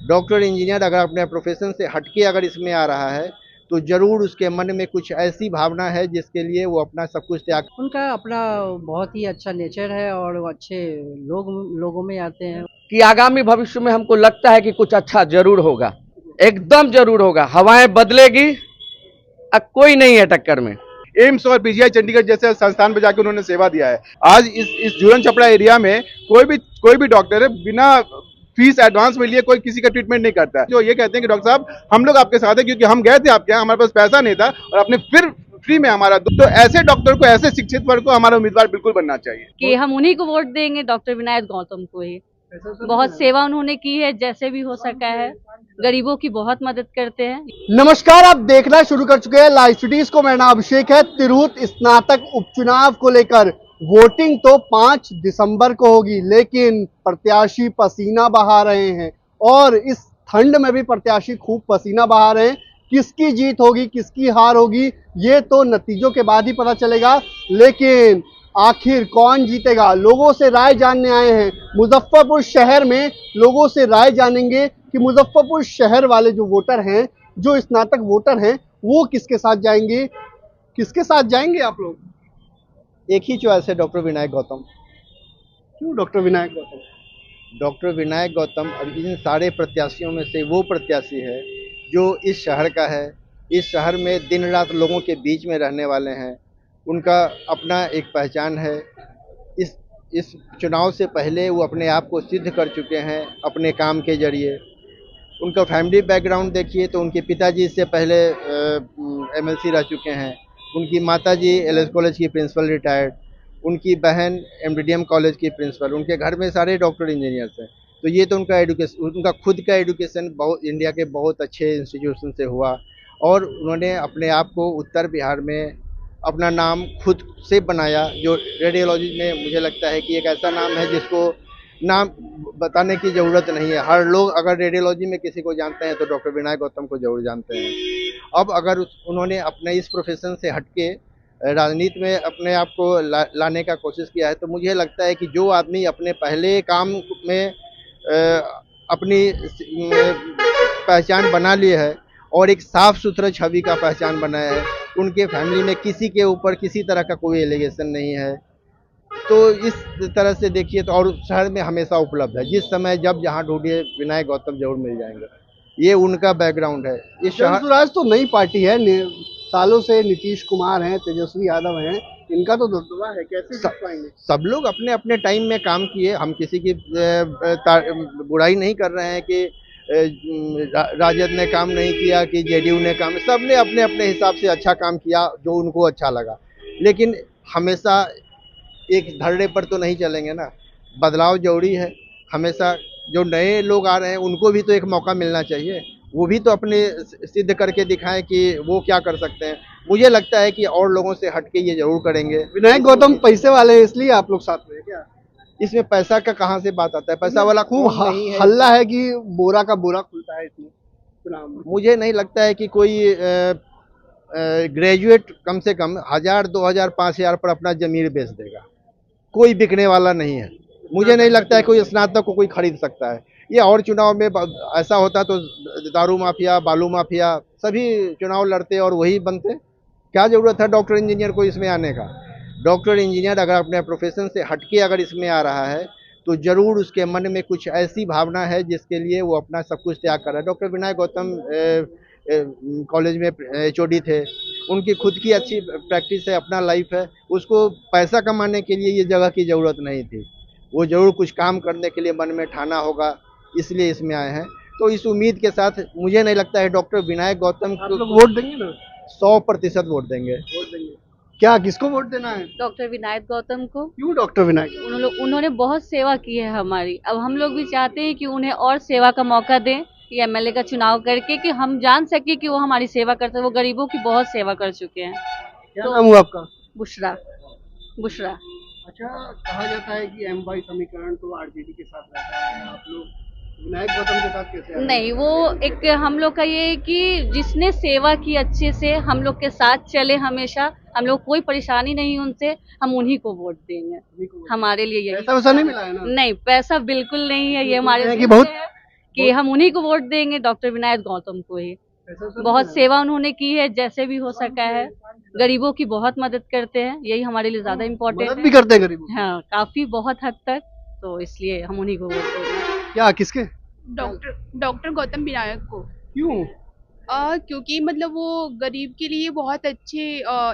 Doctor engineer अगर अपने profession से हटके अगर इसमें आ रहा है तो जरूर उसके मन में कुछ ऐसी भावना है जिसके लिए वो अपना सब कुछ त्याग। उनका अपना बहुत ही अच्छा नेचर है और वो अच्छे लोगों में आते हैं कि आगामी भविष्य में हमको लगता है कि कुछ अच्छा जरूर होगा, एकदम जरूर होगा। हवाएं बदलेगी, अब कोई नहीं है टक्कर में। एम्स और पीजीआई चंडीगढ़ जैसे संस्थान पर जाकर उन्होंने सेवा दिया है। आज इस जूलन छपरा एरिया में कोई भी डॉक्टर है बिना फीस एडवांस में लिए कोई किसी का ट्रीटमेंट नहीं करता है। जो ये कहते हैं कि डॉक्टर साहब हम लोग आपके साथ हैं क्योंकि हम गए थे आपके यहाँ, हमारे पास पैसा नहीं था और अपने फिर फ्री में हमारा, तो ऐसे डॉक्टर को, ऐसे शिक्षित वर्ग को हमारा उम्मीदवार बिल्कुल बनना चाहिए कि हम उन्हीं को वोट देंगे, डॉक्टर विनायक गौतम को ही। बहुत सेवा उन्होंने की है, जैसे भी हो सका है गरीबों की बहुत मदद करते हैं। नमस्कार, आप देखना शुरू कर चुके हैं लाइव सिटीज को। मेरा नाम अभिषेक है। तिरहुत स्नातक उपचुनाव को लेकर वोटिंग तो 5 दिसंबर को होगी, लेकिन प्रत्याशी पसीना बहा रहे हैं और इस ठंड में भी प्रत्याशी खूब पसीना बहा रहे हैं। किसकी जीत होगी, किसकी हार होगी, ये तो नतीजों के बाद ही पता चलेगा। लेकिन आखिर कौन जीतेगा, लोगों से राय जानने आए हैं मुजफ्फरपुर शहर में। लोगों से राय जानेंगे कि मुजफ्फरपुर शहर वाले जो वोटर हैं, जो स्नातक वोटर हैं, वो किसके साथ जाएंगे। किसके साथ जाएंगे आप लोग? एक ही चॉइस है, डॉक्टर विनायक गौतम। क्यों डॉक्टर विनायक गौतम? डॉक्टर विनायक गौतम अब इन सारे प्रत्याशियों में से वो प्रत्याशी है जो इस शहर का है, इस शहर में दिन रात लोगों के बीच में रहने वाले हैं। उनका अपना एक पहचान है। इस चुनाव से पहले वो अपने आप को सिद्ध कर चुके हैं अपने काम के जरिए। उनका फैमिली बैकग्राउंड देखिए तो उनके पिताजी इससे पहले एमएलसी रह चुके हैं। उनकी माताजी एलएस कॉलेज की प्रिंसिपल रिटायर्ड, उनकी बहन एमडीडीएम कॉलेज की प्रिंसिपल, उनके घर में सारे डॉक्टर इंजीनियर्स हैं। तो ये तो उनका एजुकेशन, उनका खुद का एजुकेशन बहुत इंडिया के बहुत अच्छे इंस्टीट्यूशन से हुआ और उन्होंने अपने आप को उत्तर बिहार में अपना नाम खुद से बनाया। जो रेडियोलॉजी में मुझे लगता है कि एक ऐसा नाम है जिसको नाम बताने की ज़रूरत नहीं है। हर लोग अगर रेडियोलॉजी में किसी को जानते हैं तो डॉक्टर विनायक गौतम को जरूर जानते हैं। अब अगर उन्होंने अपने इस प्रोफेशन से हटके राजनीति में अपने आप को लाने का कोशिश किया है, तो मुझे लगता है कि जो आदमी अपने पहले काम में अपनी पहचान बना ली है और एक साफ सुथरा छवि का पहचान बनाया है, उनके फैमिली में किसी के ऊपर किसी तरह का कोई एलिगेशन नहीं है, तो इस तरह से देखिए तो और शहर में हमेशा उपलब्ध है। जिस समय जब जहाँ ढूंढिए विनायक गौतम जरूर मिल जाएंगे। ये उनका बैकग्राउंड है। इस शहर स्वराज तो नई पार्टी है, सालों से नीतीश कुमार हैं, तेजस्वी यादव हैं, इनका तो दबदबा है, कैसे जीत पाएंगे? सब लोग अपने अपने टाइम में काम किए। हम किसी की बुराई नहीं कर रहे हैं कि राजद ने काम नहीं किया कि जेडीयू ने काम, सब ने अपने अपने हिसाब से अच्छा काम किया जो उनको अच्छा लगा। लेकिन हमेशा एक धरने पर तो नहीं चलेंगे ना, बदलाव जरूरी है। हमेशा जो नए लोग आ रहे हैं उनको भी तो एक मौका मिलना चाहिए, वो भी तो अपने सिद्ध करके दिखाएं कि वो क्या कर सकते हैं। मुझे लगता है कि और लोगों से हटके ये जरूर करेंगे। विनायक गौतम पैसे वाले हैं इसलिए आप लोग साथ में हैं क्या? इसमें पैसा का कहाँ से बात आता है? पैसा वाला खूब नहीं है। हल्ला है कि बोरा का बोरा खुलता है इसमें चुनाव में। मुझे नहीं लगता है कि कोई ग्रेजुएट कम से कम 1000, 2000, 5000 पर अपना जमीन बेच देगा। कोई बिकने वाला नहीं है। मुझे नहीं लगता है कोई स्नातक को कोई खरीद सकता है। ये और चुनाव में ऐसा होता तो दारू माफिया, बालू माफिया सभी चुनाव लड़ते और वही बनते। क्या ज़रूरत है डॉक्टर इंजीनियर को इसमें आने का? डॉक्टर इंजीनियर अगर अपने प्रोफेशन से हटके अगर इसमें आ रहा है तो ज़रूर उसके मन में कुछ ऐसी भावना है जिसके लिए वो अपना सब कुछ त्याग कर रहा है। डॉक्टर विनायक गौतम कॉलेज में एचओडी थे, उनकी खुद की अच्छी प्रैक्टिस है, अपना लाइफ है। उसको पैसा कमाने के लिए ये जगह की ज़रूरत नहीं थी। वो ज़रूर कुछ काम करने के लिए मन में ठाना होगा, इसलिए इसमें आए हैं। तो इस उम्मीद के साथ मुझे नहीं लगता है डॉक्टर विनायक गौतम को वोट देंगे ना? 100% वोट देंगे। क्या, किसको वोट देना है? डॉक्टर विनायक गौतम को। क्यों डॉक्टर विनायक? उन्होंने बहुत सेवा की है हमारी। अब हम लोग भी चाहते हैं कि उन्हें और सेवा का मौका दें, ये एमएलए का चुनाव करके, कि हम जान सके कि वो हमारी सेवा करते हैं। वो गरीबों की बहुत सेवा कर चुके हैं। क्या नाम हुआ आपका? बुशरा। बुशरा। अच्छा, कहा जाता है कि एम वाई समीकरण तो आरजेडी के साथ रहता है, आप लोग विनायक गौतम के साथ कैसे? नहीं, वो एक हम लोग का ये है कि जिसने सेवा की अच्छे से, हम लोग के साथ चले हमेशा, हम लोग कोई परेशानी नहीं उनसे, हम उन्हीं को वोट देंगे। हमारे लिए यही। पैसा वैसा नहीं मिला है ना? नहीं, पैसा बिल्कुल नहीं है। ये हमारे कि बहुत कि हम उन्हीं को वोट देंगे, डॉक्टर विनायक गौतम को ही। बहुत सेवा उन्होंने की है, जैसे भी हो सका है। गरीबों की बहुत मदद करते हैं, यही हमारे लिए ज्यादा इम्पोर्टेंट मदद भी है। करते हैं गरीबों की। हाँ, काफी बहुत हद तक, तो इसलिए हम उन्हीं को वोट देंगे। क्या किसके? डॉक्टर गौतम विनायक को। क्यों? क्योंकि मतलब वो गरीब के लिए बहुत अच्छे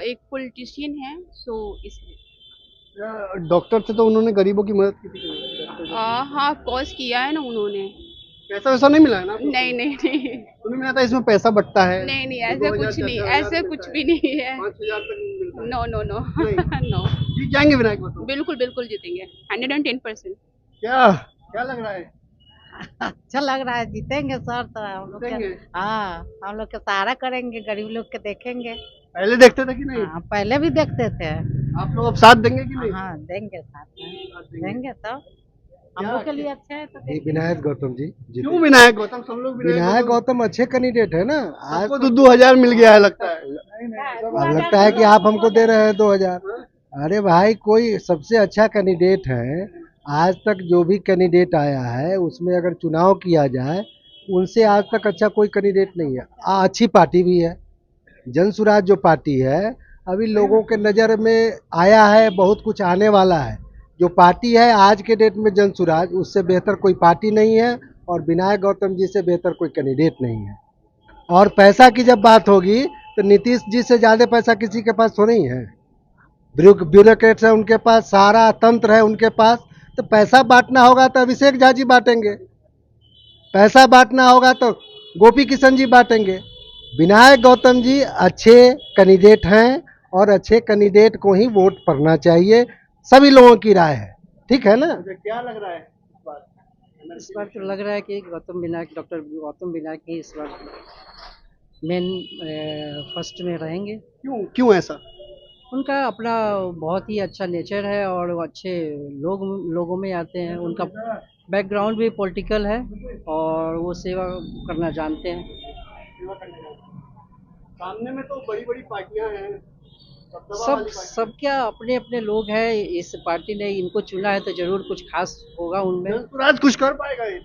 एक पॉलिटिशियन हैं, सो इसलिए। डॉक्टर से तो उन्होंने गरीबों की मदद की थी। हाँ, कॉज किया है ना उन्होंने। पैसा वैसा नहीं मिला है ना आपको? नहीं नहीं नहीं तुम्हें मिला था इसमें पैसा बटता है? नहीं नहीं, ऐसा कुछ नहीं, ऐसा कुछ भी नहीं है। 5,000 तक मिलता है। नो नो नो नहीं। नो, जीत जाएंगे विनायक गौतम? बिल्कुल बिल्कुल जीतेंगे 110%। क्या क्या लग रहा है? अच्छा लग रहा है, जीतेंगे सर। तो हम लोग जीतेंगे? के, हाँ, हम लोग के सहारा करेंगे, गरीब लोग के देखेंगे। पहले देखते थे कि नहीं? हाँ, पहले भी देखते थे। आप लोग अब साथ देंगे कि नहीं? हाँ, देंगे साथ में, साथ देंगे। देंगे तो हम लोग के लिए अच्छा है तो जी, देंगे। विनायक गौतम जी क्यों विनायक गौतम? सब लोग विनायक गौतम अच्छे कैंडिडेट है ना। आज आपको 2,000 मिल गया है लगता है। अब लगता है कि आप हमको दे रहे हैं 2,000। अरे भाई, कोई सबसे अच्छा कैंडिडेट है। आज तक जो भी कैंडिडेट आया है उसमें अगर चुनाव किया जाए, उनसे आज तक अच्छा कोई कैंडिडेट नहीं है। अच्छी पार्टी भी है, जन सुराज जो पार्टी है, अभी लोगों के नज़र में आया है, बहुत कुछ आने वाला है। जो पार्टी है आज के डेट में जन सुराज, उससे बेहतर कोई पार्टी नहीं है, और विनायक गौतम जी से बेहतर कोई कैंडिडेट नहीं है। और पैसा की जब बात होगी तो नीतीश जी से ज़्यादा पैसा किसी के पास तो नहीं है। ब्यूरोक्रेट्स है उनके पास, सारा तंत्र है उनके पास। तो पैसा बांटना होगा तो अभिषेक झा जी बांटेंगे, पैसा बांटना होगा तो गोपी किशन जी बांटेंगे। विनायक गौतम जी अच्छे कैंडिडेट हैं, और अच्छे कैंडिडेट को ही वोट पड़ना चाहिए, सभी लोगों की राय है। ठीक है ना? क्या लग रहा है इस बार तो लग रहा है कि गौतम विनायक, डॉक्टर गौतम विनायक ही इस बार मेन फर्स्ट में रहेंगे। क्यों ऐसा? उनका अपना बहुत ही अच्छा नेचर है, और वो अच्छे लोगों में आते हैं। उनका बैकग्राउंड भी पॉलिटिकल है, और वो सेवा करना जानते हैं। सामने में तो बड़ी बड़ी पार्टियां हैं, सब क्या अपने अपने लोग हैं। इस पार्टी ने इनको चुना है तो जरूर कुछ खास होगा उनमें। सुराज कुछ कर पाएगा ये?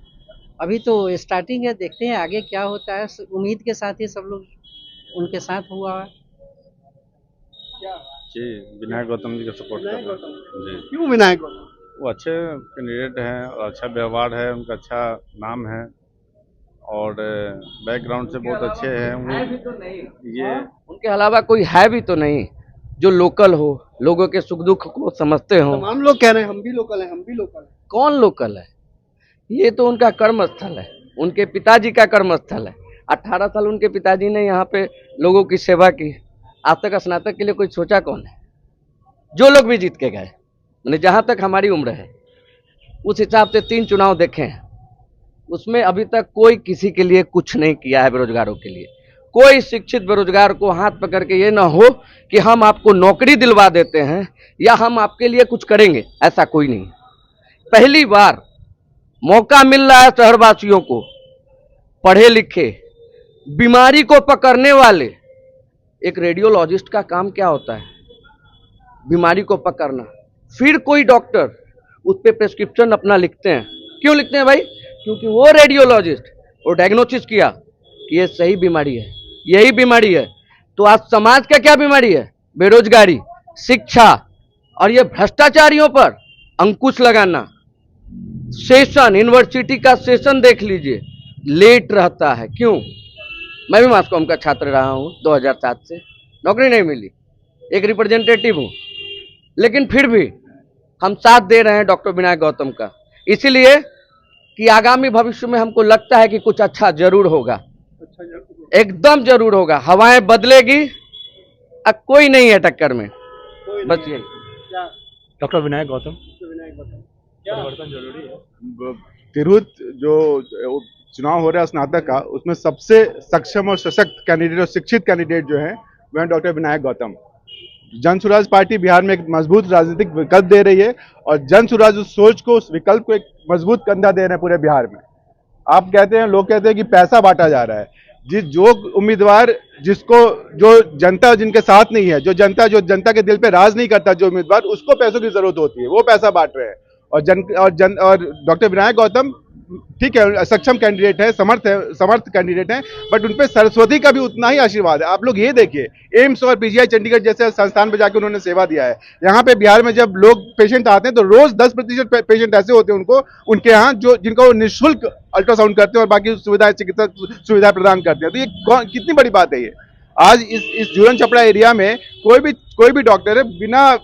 अभी तो स्टार्टिंग है, देखते हैं आगे क्या होता है। उम्मीद के साथ ही सब लोग उनके साथ हुआ है। जी, विनायक गौतम जी का सपोर्ट कर विनायक रहे गौतम? हैं जी। क्यों विनायक गौतम? वो अच्छे कैंडिडेट हैं और अच्छा व्यवहार है उनका, अच्छा नाम है, और बैकग्राउंड से बहुत अच्छे हैं वो। ये उनके अलावा कोई है भी तो नहीं जो लोकल हो, लोगों के सुख दुख को समझते हो। तमाम लोग कह रहे हैं हम भी लोकल हैं, हम भी लोकल हैं। कौन लोकल है? ये तो उनका कर्म स्थल है, उनके पिताजी का कर्म स्थल है। 18 साल उनके पिताजी ने यहाँ पे लोगों की सेवा की। आज तक स्नातक के लिए कोई सोचा कौन है? जो लोग भी जीत के गए, मैंने जहाँ तक हमारी उम्र है उस हिसाब से 3 चुनाव देखे हैं, उसमें अभी तक कोई किसी के लिए कुछ नहीं किया है। बेरोजगारों के लिए कोई शिक्षित बेरोजगार को हाथ पकड़ के ये ना हो कि हम आपको नौकरी दिलवा देते हैं या हम आपके लिए कुछ करेंगे, ऐसा कोई नहीं। पहली बार मौका मिल रहा है शहरवासियों को, पढ़े लिखे बीमारी को पकड़ने वाले। एक रेडियोलॉजिस्ट का काम क्या होता है? बीमारी को पकड़ना। फिर कोई डॉक्टर उस पर प्रेस्क्रिप्शन अपना लिखते हैं। क्यों लिखते हैं भाई? क्योंकि वो रेडियोलॉजिस्ट वो डायग्नोसिस किया कि ये सही बीमारी है, यही बीमारी है। तो आज समाज का क्या बीमारी है? बेरोजगारी, शिक्षा, और ये भ्रष्टाचारियों पर अंकुश लगाना। सेशन, यूनिवर्सिटी का सेशन देख लीजिए, लेट रहता है। क्यों? मैं भी मास कॉम का छात्र रहा हूँ 2007 से, नौकरी नहीं मिली, एक रिप्रेजेंटेटिव हूँ, लेकिन फिर भी हम साथ दे रहे हैं डॉक्टर विनायक गौतम का, इसीलिए कि आगामी भविष्य में हमको लगता है कि कुछ अच्छा जरूर होगा, एकदम जरूर होगा। हवाएं बदलेगी, अब कोई नहीं है टक्कर में, बस यही। डॉक्टर विनायक गौतम। परिवर्तन जरूरी है। तिरहुत जो चुनाव हो रहा है स्नातक का, उसमें सबसे सक्षम और सशक्त कैंडिडेट और शिक्षित कैंडिडेट जो है वह डॉक्टर विनायक गौतम। जन सुराज पार्टी बिहार में एक मजबूत राजनीतिक विकल्प दे रही है, और जन सुराज उस सोच को, उस विकल्प को एक मजबूत कंधा दे रहे हैं पूरे बिहार में। आप कहते हैं, लोग कहते हैं कि पैसा बांटा जा रहा है। जो उम्मीदवार जो जनता जिनके साथ नहीं है, जो जनता के दिल पे राज नहीं करता, जो उम्मीदवार, उसको पैसों की जरूरत होती है, वो पैसा बांट रहे हैं। और डॉक्टर विनायक गौतम ठीक है, सक्षम कैंडिडेट है, समर्थ कैंडिडेट हैं, बट उनपे सरस्वती का भी उतना ही आशीर्वाद है। आप लोग ये देखिए, एम्स और पीजीआई चंडीगढ़ जैसे संस्थान पे जाकर उन्होंने सेवा दिया है। यहाँ पे बिहार में जब लोग पेशेंट आते हैं तो रोज 10% पेशेंट ऐसे होते हैं उनके यहाँ जो जिनको वो निःशुल्क अल्ट्रासाउंड करते हैं और बाकी सुविधाएं, चिकित्सा सुविधा प्रदान करते हैं। तो ये कितनी बड़ी बात है। ये आज इस जूरन छपरा एरिया में कोई भी डॉक्टर है बिना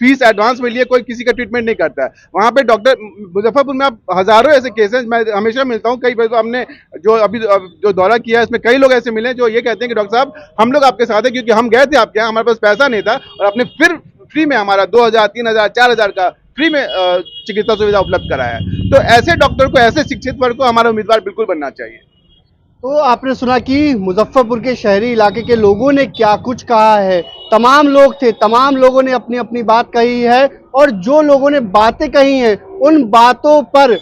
फीस एडवांस में लिए कोई किसी का ट्रीटमेंट नहीं करता है। वहाँ पे डॉक्टर, मुजफ्फरपुर में आप हजारों ऐसे केसेस मैं हमेशा मिलता हूँ। कई बार तो हमने जो दौरा किया है इसमें कई लोग ऐसे मिले जो ये कहते हैं कि डॉक्टर साहब हम लोग आपके साथ हैं क्योंकि हम गए थे आपके यहाँ, हमारे पास पैसा नहीं था और आपने फिर फ्री में हमारा 2000, 3000, 4000 का फ्री में चिकित्सा सुविधा उपलब्ध कराया है। तो ऐसे डॉक्टर को, ऐसे शिक्षित वर्ग को हमारा उम्मीदवार बिल्कुल बनना चाहिए। तो आपने सुना कि मुजफ्फरपुर के शहरी इलाके के लोगों ने क्या कुछ कहा है। तमाम लोग थे, तमाम लोगों ने अपनी अपनी बात कही है और जो लोगों ने बातें कही हैं उन बातों पर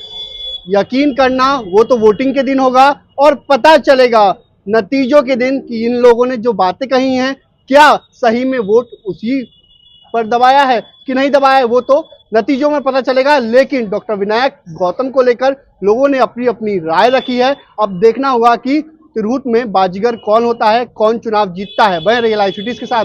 यकीन करना वो तो वोटिंग के दिन होगा और पता चलेगा नतीजों के दिन कि इन लोगों ने जो बातें कही हैं क्या सही में वोट उसी पर दबाया है कि नहीं दबाया है, वो तो नतीजों में पता चलेगा। लेकिन डॉक्टर विनायक गौतम को लेकर लोगों ने अपनी अपनी राय रखी है। अब देखना होगा कि तिरहुत में बाजीगर कौन होता है, कौन चुनाव जीतता है। बने रहिए लाइव सिटीज के साथ।